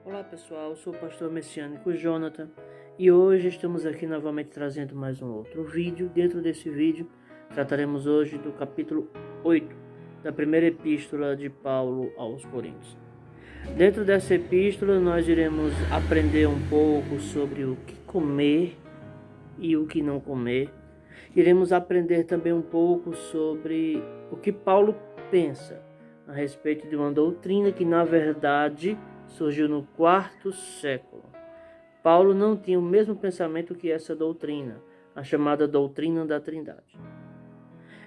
Olá pessoal, eu sou o pastor messiânico Jonathan e hoje estamos aqui novamente trazendo mais um outro vídeo. Dentro desse vídeo trataremos hoje do capítulo 8 da primeira epístola de Paulo aos Coríntios. Dentro dessa epístola nós iremos aprender um pouco sobre o que comer e o que não comer. Iremos aprender também um pouco sobre o que Paulo pensa a respeito de uma doutrina que na verdade surgiu no quarto século. Paulo não tinha o mesmo pensamento que essa doutrina, a chamada doutrina da Trindade.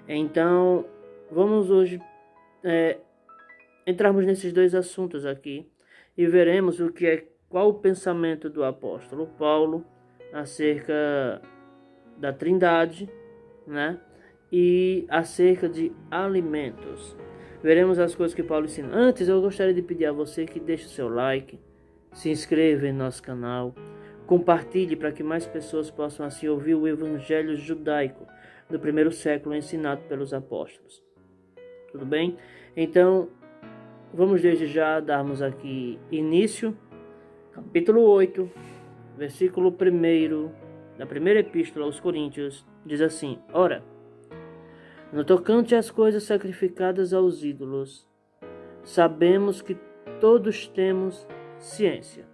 Então, vamos hoje entrarmos nesses dois assuntos aqui e veremos qual o pensamento do apóstolo Paulo acerca da Trindade, e acerca de alimentos. Veremos as coisas que Paulo ensina. Antes, eu gostaria de pedir a você que deixe o seu like, se inscreva em nosso canal, compartilhe para que mais pessoas possam assim ouvir o evangelho judaico do primeiro século ensinado pelos apóstolos. Tudo bem? Então, vamos desde já darmos aqui início. Capítulo 8, versículo 1 da primeira epístola aos Coríntios, diz assim: Ora, no tocante às coisas sacrificadas aos ídolos, sabemos que todos temos ciência.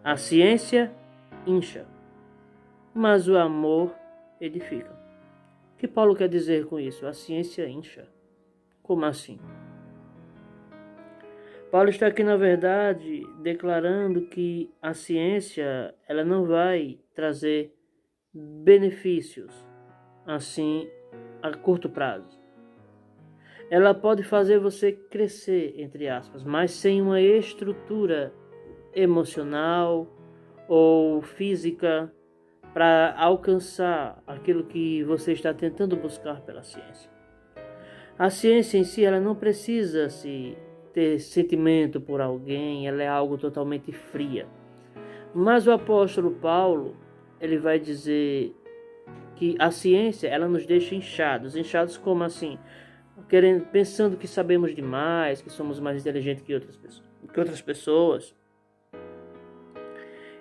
A ciência incha, mas o amor edifica. O que Paulo quer dizer com isso? A ciência incha. Como assim? Paulo está aqui, na verdade, declarando que a ciência ela não vai trazer benefícios assim a curto prazo. Ela pode fazer você crescer, entre aspas, mas sem uma estrutura emocional ou física para alcançar aquilo que você está tentando buscar pela ciência. A ciência em si, ela não precisa ter sentimento por alguém, ela é algo totalmente fria. Mas o apóstolo Paulo, ele vai dizer que a ciência, ela nos deixa inchados. Inchados como assim? Pensando que sabemos demais, que somos mais inteligentes que outras pessoas.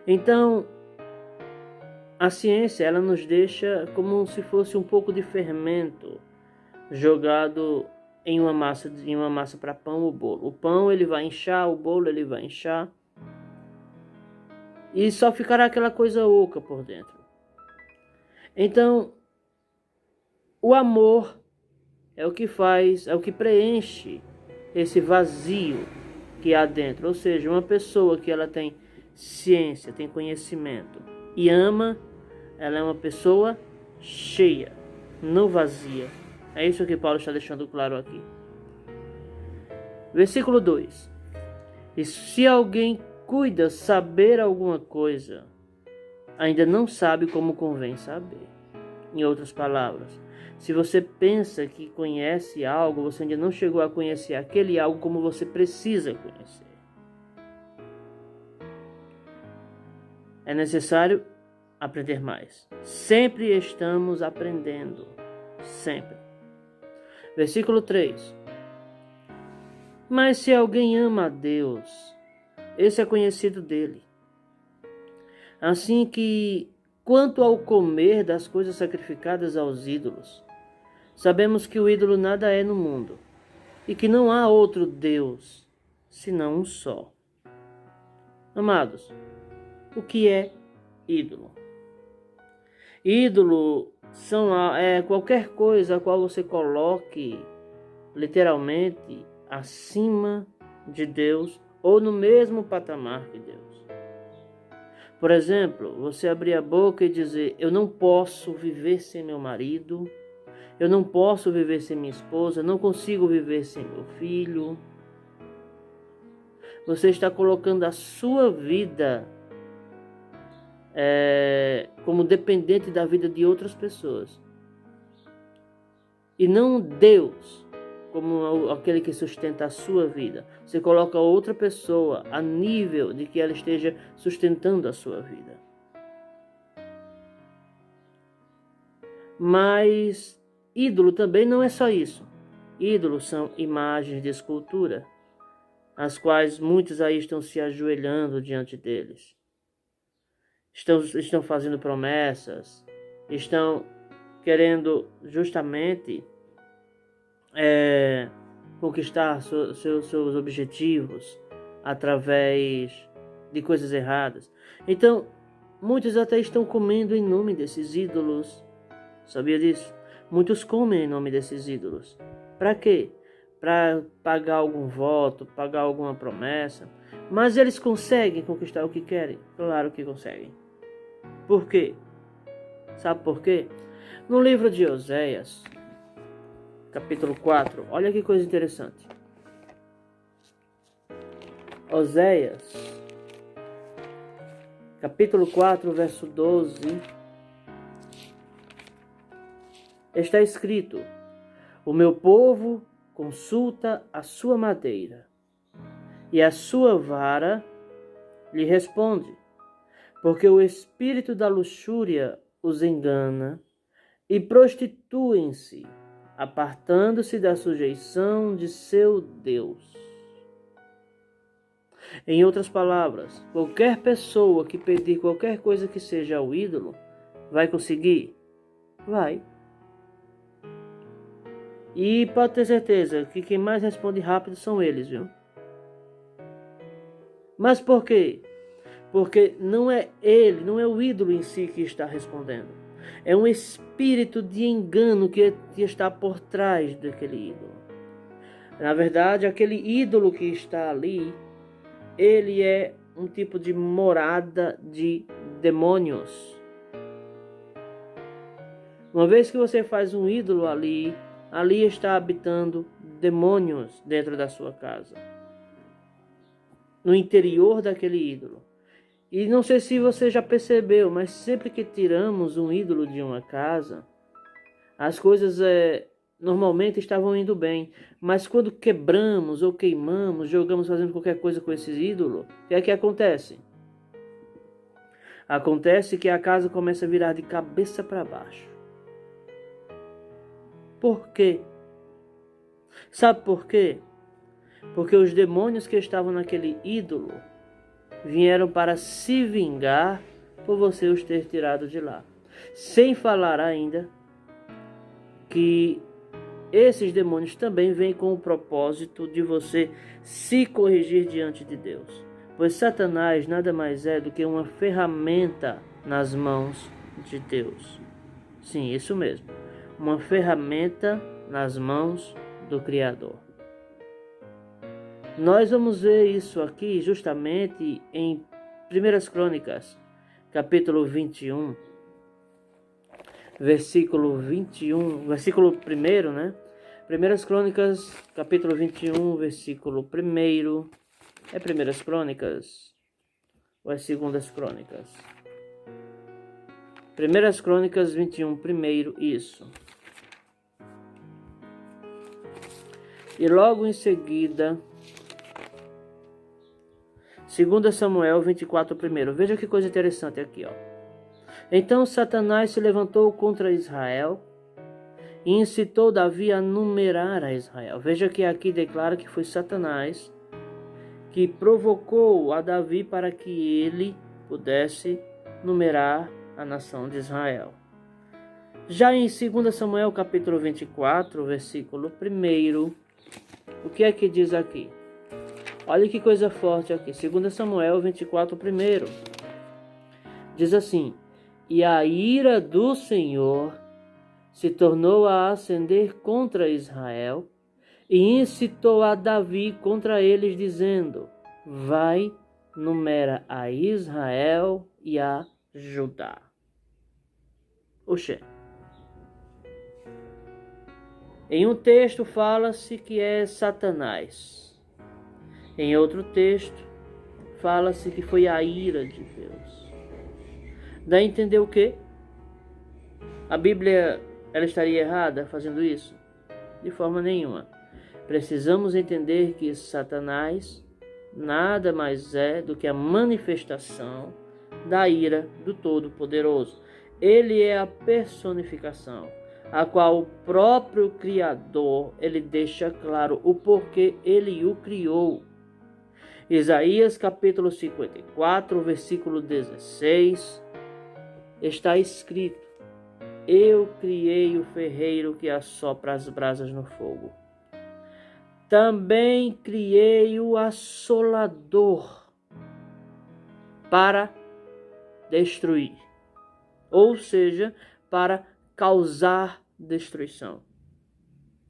Então, a ciência, ela nos deixa como se fosse um pouco de fermento jogado em uma massa para pão ou bolo. O pão ele vai inchar, o bolo ele vai inchar, e só ficará aquela coisa oca por dentro. Então, o amor é o que preenche esse vazio que há dentro. Ou seja, uma pessoa que ela tem ciência, tem conhecimento e ama, ela é uma pessoa cheia, não vazia. É isso que Paulo está deixando claro aqui. Versículo 2. E se alguém cuida saber alguma coisa, ainda não sabe como convém saber. Em outras palavras, se você pensa que conhece algo, você ainda não chegou a conhecer aquele algo como você precisa conhecer. É necessário aprender mais. Sempre estamos aprendendo. Sempre. Versículo 3. Mas se alguém ama a Deus, esse é conhecido dele. Assim que, quanto ao comer das coisas sacrificadas aos ídolos, sabemos que o ídolo nada é no mundo, e que não há outro Deus, senão um só. Amados, o que é ídolo? Ídolo é qualquer coisa a qual você coloque, literalmente, acima de Deus ou no mesmo patamar que Deus. Por exemplo, você abrir a boca e dizer: eu não posso viver sem meu marido, eu não posso viver sem minha esposa, não consigo viver sem meu filho. Você está colocando a sua vida como dependente da vida de outras pessoas. E não Deus como aquele que sustenta a sua vida. Você coloca outra pessoa a nível de que ela esteja sustentando a sua vida. Mas ídolo também não é só isso. Ídolos são imagens de escultura. as quais muitos aí estão se ajoelhando diante deles. Estão fazendo promessas, estão querendo justamente conquistar seus objetivos através de coisas erradas. Então, muitos até estão comendo em nome desses ídolos. Sabia disso? Muitos comem em nome desses ídolos. Para quê? Para pagar algum voto, pagar alguma promessa. Mas eles conseguem conquistar o que querem? Claro que conseguem. Por quê? Sabe por quê? No livro de Oséias, capítulo 4, olha que coisa interessante. Oséias, capítulo 4, verso 12, está escrito: o meu povo consulta a sua madeira, e a sua vara lhe responde, porque o espírito da luxúria os engana e prostituem-se, apartando-se da sujeição de seu Deus. Em outras palavras, qualquer pessoa que pedir qualquer coisa que seja ao ídolo, vai conseguir? Vai. E pode ter certeza que quem mais responde rápido são eles, viu? Mas por quê? Porque não é ele, não é o ídolo em si que está respondendo. É um espírito de engano que está por trás daquele ídolo. Na verdade, aquele ídolo que está ali, ele é um tipo de morada de demônios. Uma vez que você faz um ídolo ali está habitando demônios dentro da sua casa, no interior daquele ídolo. E não sei se você já percebeu, mas sempre que tiramos um ídolo de uma casa, as coisas normalmente estavam indo bem. Mas quando quebramos ou queimamos, jogamos, fazendo qualquer coisa com esse ídolo, o que é que acontece? Acontece que a casa começa a virar de cabeça para baixo. Por quê? Sabe por quê? Porque os demônios que estavam naquele ídolo vieram para se vingar por você os ter tirado de lá. Sem falar ainda que esses demônios também vêm com o propósito de você se corrigir diante de Deus. Pois Satanás nada mais é do que uma ferramenta nas mãos de Deus. Sim, isso mesmo. Uma ferramenta nas mãos do Criador. Nós vamos ver isso aqui justamente em 1 Crônicas, capítulo 21, versículo 1, né? 1 Crônicas, capítulo 21, versículo 1. É 1 Crônicas ou é 2 Crônicas? 1 Crônicas 21, primeiro, isso. E logo em seguida, 2 Samuel 24, primeiro. Veja que coisa interessante aqui, ó. Então Satanás se levantou contra Israel e incitou Davi a numerar a Israel. Veja que aqui declara que foi Satanás que provocou a Davi para que ele pudesse numerar a nação de Israel. Já em 2 Samuel capítulo 24, versículo 1, o que é que diz aqui? Olha que coisa forte aqui. 2 Samuel 24, 1. Diz assim: e a ira do Senhor se tornou a acender contra Israel e incitou a Davi contra eles, dizendo: vai, numera a Israel e a Judá. Oxê. Em um texto fala-se que é Satanás. Em outro texto fala-se que foi a ira de Deus. Dá a entender o quê? A Bíblia, ela estaria errada fazendo isso? De forma nenhuma. Precisamos entender que Satanás nada mais é do que a manifestação da ira do Todo-Poderoso. Ele é a personificação, a qual o próprio Criador, ele deixa claro o porquê ele o criou. Isaías capítulo 54, versículo 16, está escrito: eu criei o ferreiro que assopra as brasas no fogo. Também criei o assolador para destruir, ou seja, para causar destruição.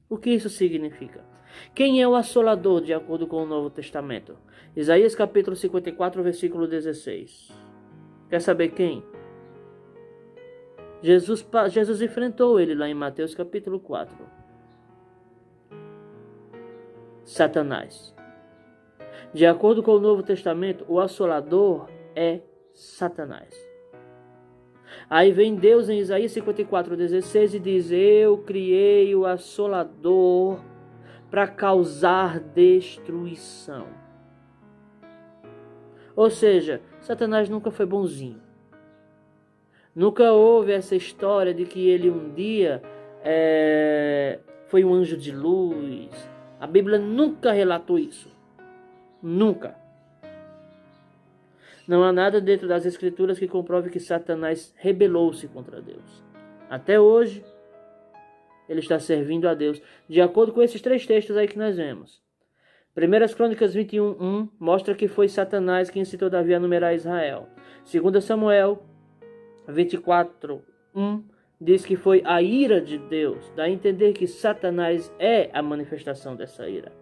O que isso significa? Quem é o assolador de acordo com o Novo Testamento? Isaías capítulo 54, versículo 16. Quer saber quem? Jesus enfrentou ele lá em Mateus capítulo 4. Satanás. De acordo com o Novo Testamento, o assolador é Satanás. Aí vem Deus em Isaías 54, 16 e diz: eu criei o assolador para causar destruição. Ou seja, Satanás nunca foi bonzinho. Nunca houve essa história de que ele um dia foi um anjo de luz. A Bíblia nunca relatou isso. Nunca. Não há nada dentro das Escrituras que comprove que Satanás rebelou-se contra Deus. Até hoje, ele está servindo a Deus, de acordo com esses 3 textos aí que nós vemos. 1 Crônicas 21:1 mostra que foi Satanás quem incitou Davi a numerar Israel. 2 Samuel 24:1 diz que foi a ira de Deus. Dá a entender que Satanás é a manifestação dessa ira.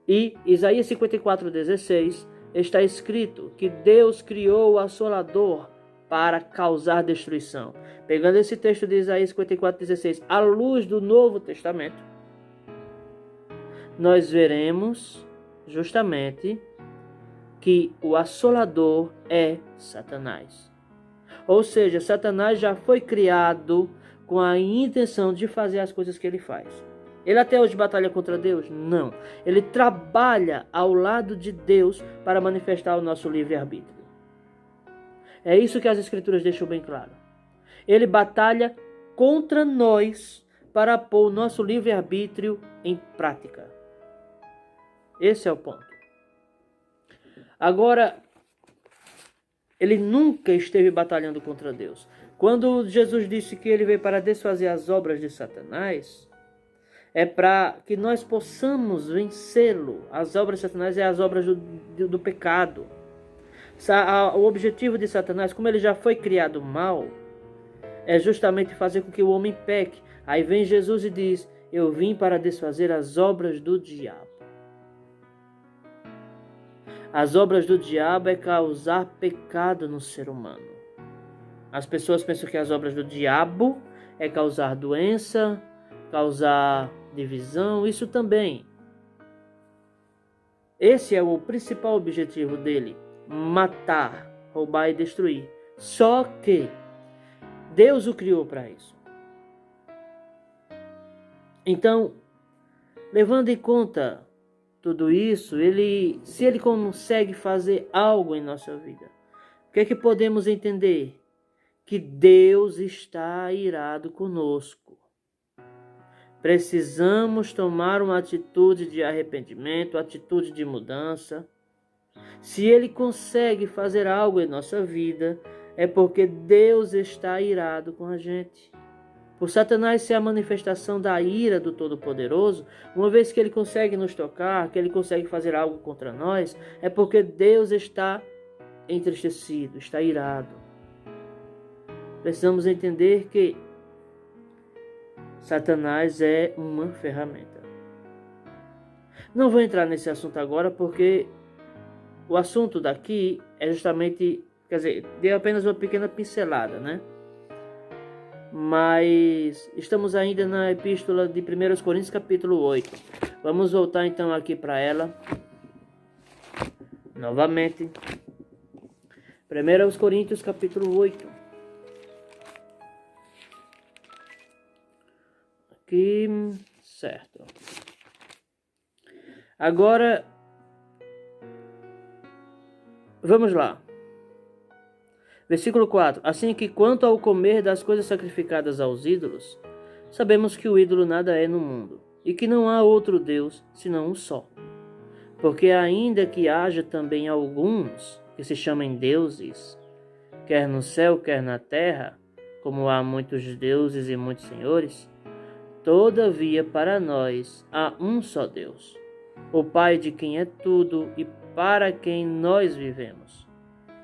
E Isaías 54:16 está escrito que Deus criou o assolador para causar destruição. Pegando esse texto de Isaías 54:16 à luz do Novo Testamento, nós veremos justamente que o assolador é Satanás. Ou seja, Satanás já foi criado com a intenção de fazer as coisas que ele faz. Ele até hoje batalha contra Deus? Não. Ele trabalha ao lado de Deus para manifestar o nosso livre-arbítrio. É isso que as Escrituras deixam bem claro. Ele batalha contra nós para pôr o nosso livre-arbítrio em prática. Esse é o ponto. Agora, ele nunca esteve batalhando contra Deus. Quando Jesus disse que ele veio para desfazer as obras de Satanás, é para que nós possamos vencê-lo. As obras de Satanás é as obras do pecado. O objetivo de Satanás, como ele já foi criado mal, é justamente fazer com que o homem peque. Aí vem Jesus e diz: eu vim para desfazer as obras do diabo. As obras do diabo é causar pecado no ser humano. As pessoas pensam que as obras do diabo é causar doença, causar divisão, isso também. Esse é o principal objetivo dele: matar, roubar e destruir. Só que Deus o criou para isso. Então, levando em conta tudo isso, se ele consegue fazer algo em nossa vida, o que é que podemos entender? Que Deus está irado conosco. Precisamos tomar uma atitude de arrependimento, atitude de mudança. Se ele consegue fazer algo em nossa vida, é porque Deus está irado com a gente. Por Satanás ser a manifestação da ira do Todo-Poderoso, uma vez que ele consegue nos tocar, que ele consegue fazer algo contra nós, é porque Deus está entristecido, está irado. Precisamos entender que Satanás é uma ferramenta. Não vou entrar nesse assunto agora porque o assunto daqui é justamente, dei apenas uma pequena pincelada, né? Mas estamos ainda na epístola de 1 Coríntios capítulo 8. Vamos voltar então aqui para ela. Novamente. 1 Coríntios capítulo 8. Aqui, certo. Agora, vamos lá. Versículo 4. Assim que quanto ao comer das coisas sacrificadas aos ídolos, sabemos que o ídolo nada é no mundo, e que não há outro Deus, senão um só. Porque ainda que haja também alguns que se chamem deuses, quer no céu, quer na terra, como há muitos deuses e muitos senhores, todavia para nós há um só Deus, o Pai de quem é tudo e para quem nós vivemos,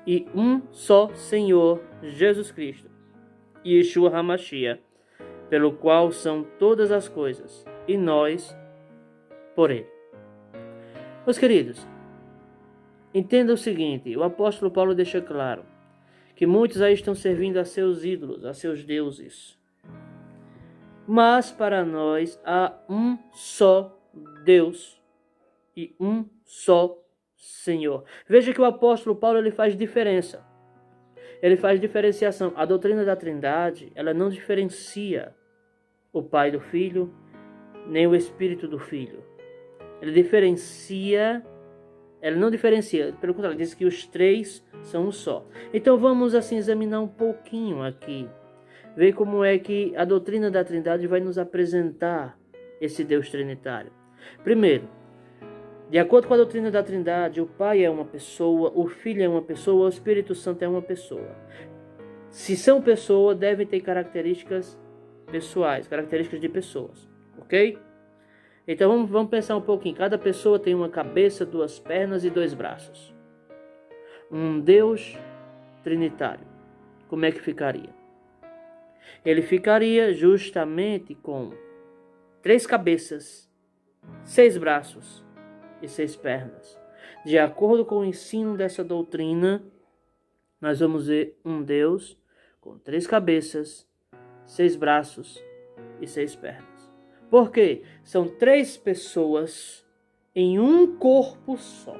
e um só Senhor, Jesus Cristo, Yeshua HaMashiach, pelo qual são todas as coisas, e nós por ele. Meus queridos, entenda o seguinte, o apóstolo Paulo deixa claro que muitos aí estão servindo a seus ídolos, a seus deuses. Mas para nós há um só Deus e um só Senhor. Veja que o apóstolo Paulo ele faz diferença. Ele faz diferenciação. A doutrina da Trindade, ela não diferencia o Pai do Filho, nem o Espírito do Filho. Ela não diferencia, pelo contrário, diz que os três são um só. Então vamos assim examinar um pouquinho aqui, ver como é que a doutrina da Trindade vai nos apresentar esse Deus trinitário. Primeiro, de acordo com a doutrina da Trindade, o Pai é uma pessoa, o Filho é uma pessoa, o Espírito Santo é uma pessoa. Se são pessoas, devem ter características pessoais, características de pessoas, ok? Então vamos pensar um pouquinho. Cada pessoa tem uma cabeça, 2 pernas e 2 braços. Um Deus trinitário. Como é que ficaria? Ele ficaria justamente com 3 cabeças, 6 braços e 6 pernas. De acordo com o ensino dessa doutrina, nós vamos ver um Deus com 3 cabeças, 6 braços e 6 pernas. Por quê? São 3 pessoas em um corpo só.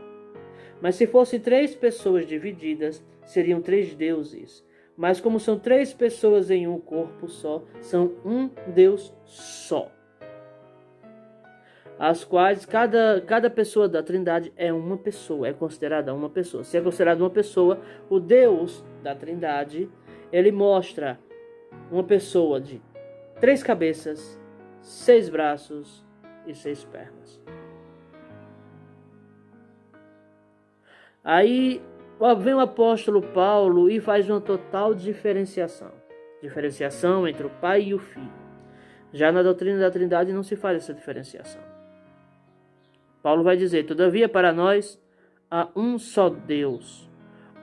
Mas se fossem 3 pessoas divididas, seriam 3 deuses. Mas como são 3 pessoas em um corpo só, são um Deus só. As quais cada pessoa da Trindade é uma pessoa, é considerada uma pessoa. Se é considerada uma pessoa, o Deus da Trindade, ele mostra uma pessoa de 3 cabeças, 6 braços e 6 pernas. Aí vem o apóstolo Paulo e faz uma total diferenciação. Diferenciação entre o Pai e o Filho. Já na doutrina da Trindade não se faz essa diferenciação. Paulo vai dizer, todavia para nós há um só Deus,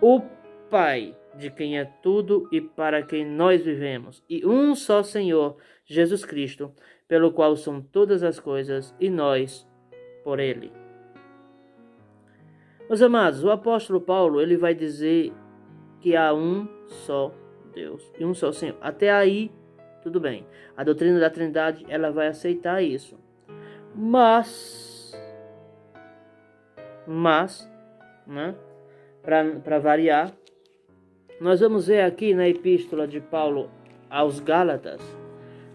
o Pai, de quem é tudo e para quem nós vivemos, e um só Senhor, Jesus Cristo, pelo qual são todas as coisas, e nós por ele. Meus amados, o apóstolo Paulo ele vai dizer que há um só Deus e um só Senhor. Até aí, tudo bem. A doutrina da Trindade ela vai aceitar isso. Mas, né, para variar, nós vamos ver aqui na epístola de Paulo aos Gálatas,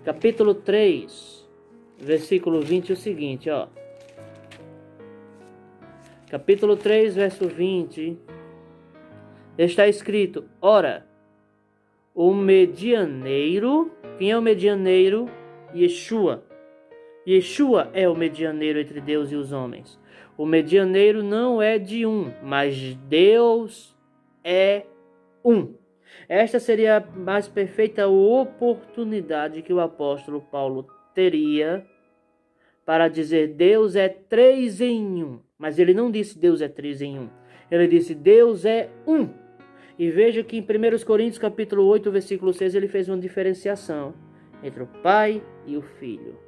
capítulo 3, versículo 20, o seguinte, ó. Capítulo 3, verso 20, está escrito, ora, o medianeiro, quem é o medianeiro? Yeshua. Yeshua é o medianeiro entre Deus e os homens. O medianeiro não é de um, mas Deus é um. Esta seria a mais perfeita oportunidade que o apóstolo Paulo teria para dizer Deus é 3 em 1. Mas ele não disse Deus é 3 em 1. Ele disse Deus é um. E veja que em 1 Coríntios capítulo 8, versículo 6, ele fez uma diferenciação entre o Pai e o Filho.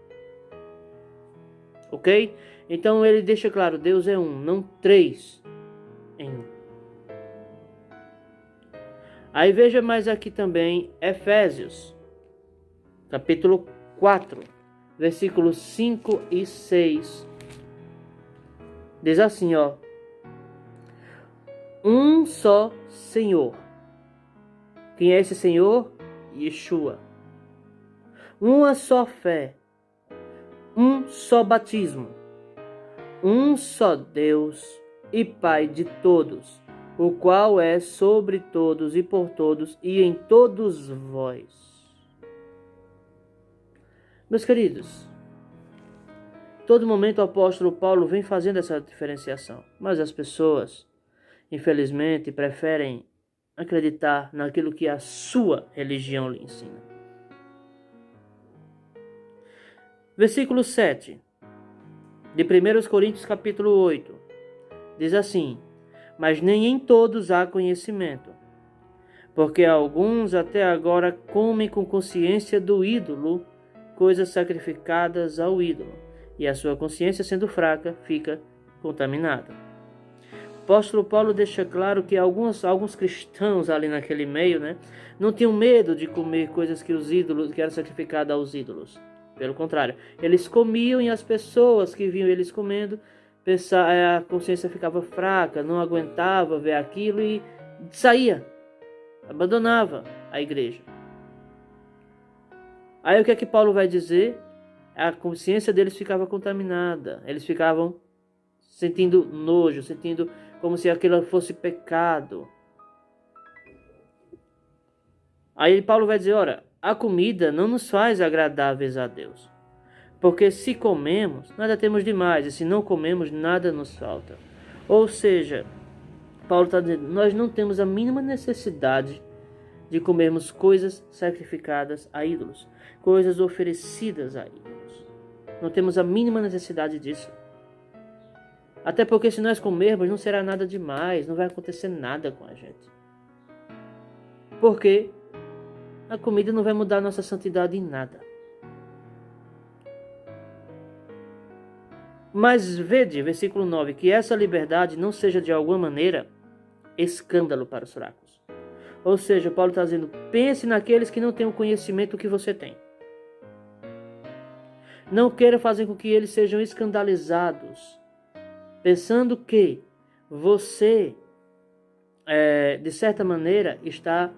Ok? Então ele deixa claro, Deus é um, não 3 em 1. Aí veja mais aqui também Efésios, capítulo 4, versículos 5 e 6. Diz assim, ó. Um só Senhor. Quem é esse Senhor? Yeshua. Uma só fé. Um só batismo. Um só Deus e Pai de todos, o qual é sobre todos e por todos e em todos vós. Meus queridos, Todo momento o apóstolo Paulo vem fazendo essa diferenciação, mas as pessoas, infelizmente, preferem acreditar naquilo que a sua religião lhe ensina. Versículo 7 de 1 Coríntios capítulo 8 diz assim: mas nem em todos há conhecimento, porque alguns até agora comem com consciência do ídolo coisas sacrificadas ao ídolo, e a sua consciência, sendo fraca, fica contaminada. O apóstolo Paulo deixa claro que alguns cristãos ali naquele meio, não tinham medo de comer coisas que eram sacrificadas aos ídolos. Pelo contrário, eles comiam, e as pessoas que viam eles comendo, a consciência ficava fraca, não aguentava ver aquilo e saía, abandonava a igreja. Aí o que é que Paulo vai dizer? A consciência deles ficava contaminada, eles ficavam sentindo nojo, sentindo como se aquilo fosse pecado. Aí Paulo vai dizer, ora, a comida não nos faz agradáveis a Deus, porque se comemos, nada temos demais, e se não comemos, nada nos falta. Ou seja, Paulo está dizendo, nós não temos a mínima necessidade de comermos coisas sacrificadas a ídolos, coisas oferecidas a ídolos. Não temos a mínima necessidade disso. Até porque se nós comermos, não será nada demais, não vai acontecer nada com a gente. Porque a comida não vai mudar a nossa santidade em nada. Mas vede, versículo 9, que essa liberdade não seja de alguma maneira escândalo para os fracos. Ou seja, Paulo está dizendo, pense naqueles que não têm o conhecimento que você tem. Não queira fazer com que eles sejam escandalizados, pensando que você, de certa maneira, está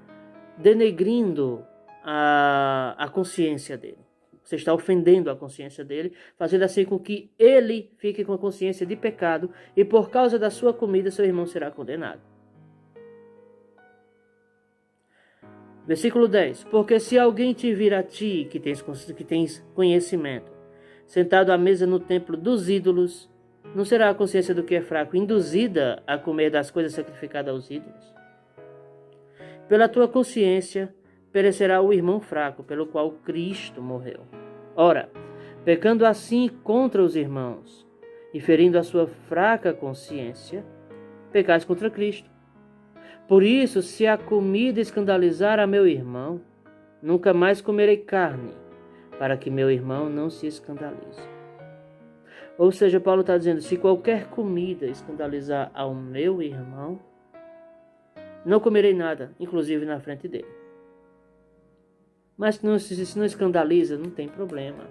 denegrindo a consciência dele. Você está ofendendo a consciência dele, fazendo assim com que ele fique com a consciência de pecado, e por causa da sua comida, seu irmão será condenado. Versículo 10. Porque se alguém te vir a ti, que tens conhecimento, sentado à mesa no templo dos ídolos, não será a consciência do que é fraco induzida a comer das coisas sacrificadas aos ídolos? Pela tua consciência perecerá o irmão fraco, pelo qual Cristo morreu. Ora, pecando assim contra os irmãos, e ferindo a sua fraca consciência, pecais contra Cristo. Por isso, se a comida escandalizar a meu irmão, nunca mais comerei carne, para que meu irmão não se escandalize. Ou seja, Paulo está dizendo, se qualquer comida escandalizar ao meu irmão, não comerei nada, inclusive na frente dele. Mas se não escandaliza, não tem problema.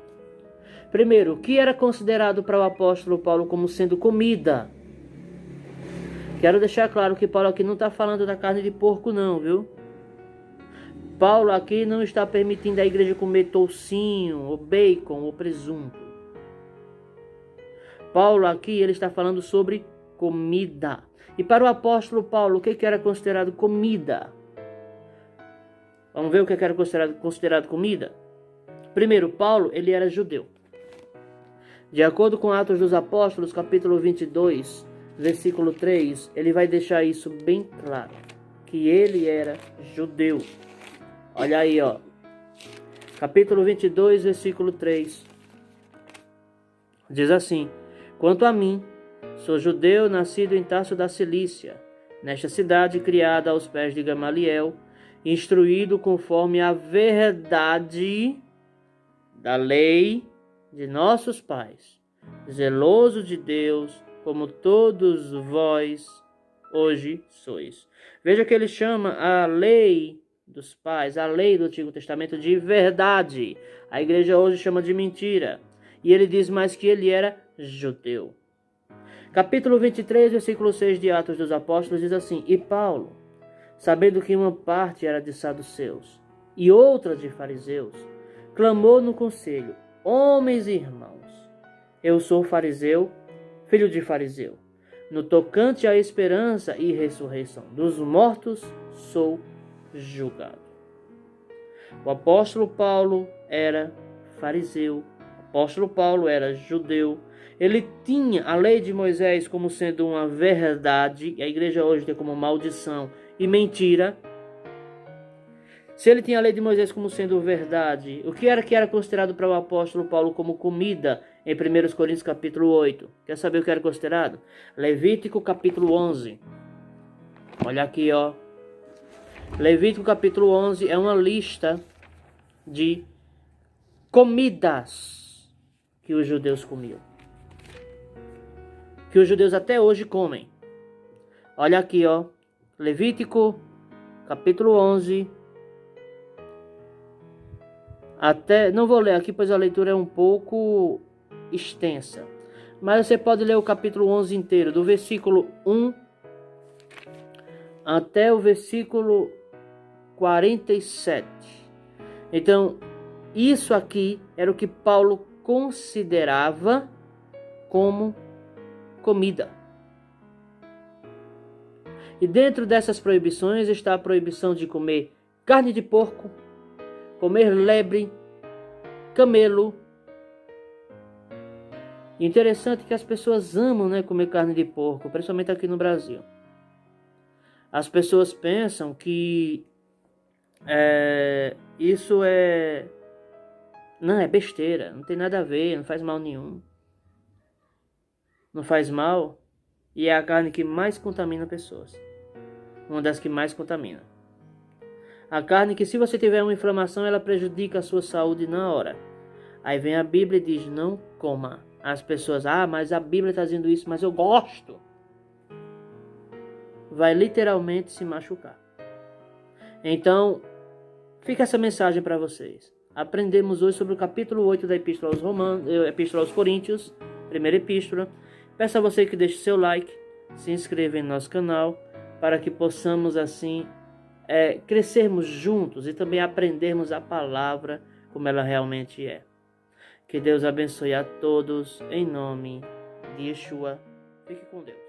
Primeiro, o que era considerado para o apóstolo Paulo como sendo comida? Quero deixar claro que Paulo aqui não está falando da carne de porco não, viu? Paulo aqui não está permitindo a igreja comer toucinho, ou bacon, ou presunto. Paulo aqui ele está falando sobre comida. E para o apóstolo Paulo, o que era considerado comida? Vamos ver o que era considerado comida? Primeiro, Paulo ele era judeu. De acordo com Atos dos Apóstolos, capítulo 22, versículo 3, ele vai deixar isso bem claro, que ele era judeu. Olha aí, ó. Capítulo 22, versículo 3. Diz assim: quanto a mim, sou judeu, nascido em Tarso da Cilícia, nesta cidade criada aos pés de Gamaliel, instruído conforme a verdade da lei de nossos pais, zeloso de Deus, como todos vós hoje sois. Veja que ele chama a lei dos pais, a lei do Antigo Testamento, de verdade. A igreja hoje chama de mentira. E ele diz mais que ele era judeu. Capítulo 23, versículo 6 de Atos dos Apóstolos diz assim: e Paulo, sabendo que uma parte era de saduceus e outra de fariseus, clamou no conselho: homens e irmãos, eu sou fariseu, filho de fariseu. No tocante à esperança e ressurreição dos mortos, sou julgado. O apóstolo Paulo era fariseu, apóstolo Paulo era judeu, ele tinha a lei de Moisés como sendo uma verdade, e a igreja hoje tem como maldição e mentira. Se ele tinha a lei de Moisés como sendo verdade, o que era considerado para o apóstolo Paulo como comida em 1 Coríntios capítulo 8? Quer saber o que era considerado? Levítico capítulo 11. Olha aqui, ó. Levítico capítulo 11 é uma lista de comidas que os judeus comiam. Que os judeus até hoje comem. Olha aqui, ó. Levítico capítulo 11. Não vou ler aqui, pois a leitura é um pouco extensa. Mas você pode ler o capítulo 11 inteiro, do versículo 1 até o versículo 47. Então, isso aqui era o que Paulo considerava como comida. E dentro dessas proibições está a proibição de comer carne de porco, comer lebre, camelo. Interessante que as pessoas amam, né, comer carne de porco, principalmente aqui no Brasil. As pessoas pensam que isso é besteira, não tem nada a ver, não faz mal nenhum. Não faz mal e é a carne que mais contamina pessoas. Uma das que mais contamina. A carne que, se você tiver uma inflamação, ela prejudica a sua saúde na hora. Aí vem a Bíblia e diz, não coma. As pessoas, mas a Bíblia está dizendo isso, mas eu gosto. Vai literalmente se machucar. Então, fica essa mensagem para vocês. Aprendemos hoje sobre o capítulo 8 da Epístola aos Coríntios, primeira epístola. Peço a você que deixe seu like, se inscreva em nosso canal, para que possamos assim crescermos juntos e também aprendermos a palavra como ela realmente é. Que Deus abençoe a todos, em nome de Yeshua. Fique com Deus.